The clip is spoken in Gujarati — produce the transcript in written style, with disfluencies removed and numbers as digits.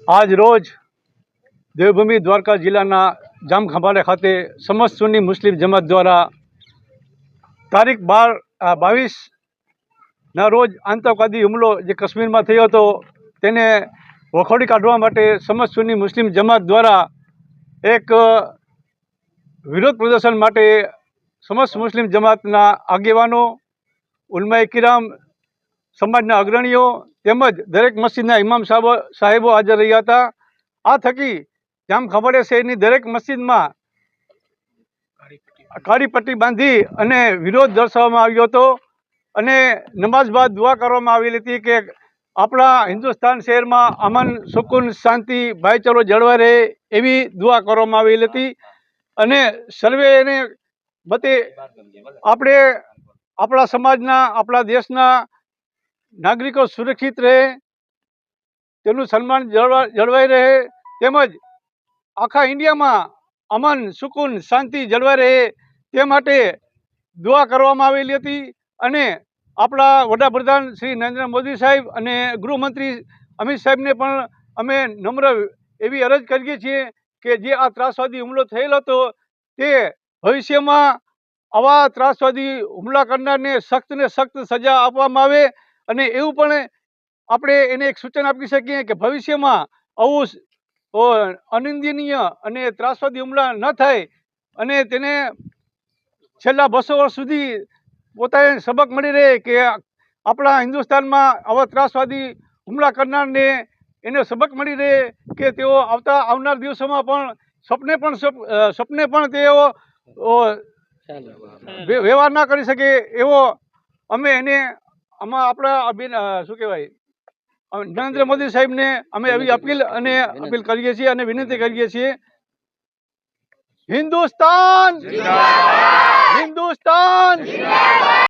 આજ રોજ દેવભૂમિ દ્વારકા જિલ્લાના જામખંભાળિયા ખાતે સમસ્ત સુન્ની મુસ્લિમ જમાત દ્વારા તારીખ 22 રોજ આતંકવાદી હુમલો જે કાશ્મીરમાં થયો હતો તેને વખોડી કાઢવા માટે સમસ્ત સુન્ની મુસ્લિમ જમાત દ્વારા એક વિરોધ પ્રદર્શન માટે સમસ્ત મુસ્લિમ જમાતના આગેવાનો, ઉલમાએ કિરામ, સમાજના અગ્રણીઓ તેમજ દરેક મસ્જિદના ઇમામ સાહેબો હાજર રહ્યા હતા. આ થકી જામખંભાળિયા શહેરની દરેક મસ્જિદમાં કાળી પટ્ટી બાંધી અને વિરોધ દર્શાવવામાં આવ્યો હતો અને નમાઝ બાદ દુઆ કરવામાં આવેલી હતી કે આપણા હિન્દુસ્તાન શહેરમાં અમન, સુકૂન, શાંતિ, ભાઈચારો જળવાઈ રહે એવી દુઆ કરવામાં આવેલી હતી. અને સર્વેને મતે આપણે આપણા સમાજના, આપણા દેશના નાગરિકો સુરક્ષિત રહે, તેનું સન્માન જળવાઈ રહે, તેમજ આખા ઇન્ડિયામાં અમન, સુકૂન, શાંતિ જળવાઈ રહે તે માટે દુઆ કરવામાં આવેલી હતી. અને આપણા વડાપ્રધાન શ્રી નરેન્દ્ર મોદી સાહેબ અને ગૃહમંત્રી અમિત સાહેબને પણ અમે નમ્ર એવી અરજ કરીએ છીએ કે જે આ ત્રાસવાદી હુમલો થયેલો હતો તે ભવિષ્યમાં આવા ત્રાસવાદી હુમલા કરનારને સખ્તને સખ્ત સજા આપવામાં આવે. અને એવું પણ આપણે એને એક સૂચન આપી શકીએ કે ભવિષ્યમાં આવું અનિંદનીય અને ત્રાસવાદી હુમલા ન થાય અને તેને છેલ્લા 200 વર્ષ સુધી પોતાને સબક મળી રહે કે આપણા હિન્દુસ્તાનમાં આવા ત્રાસવાદી હુમલા કરનારને એને સબક મળી રહે કે તેઓ આવનાર દિવસોમાં પણ સપને પણ તેઓ વ્યવહાર ના કરી શકે એવો અમે એને આમાં આપણા શું કહેવાય નરેન્દ્ર મોદી સાહેબને અમે એવી અપીલ કરીએ છીએ અને વિનંતી કરીએ છીએ. હિન્દુસ્તાન, હિન્દુસ્તાન,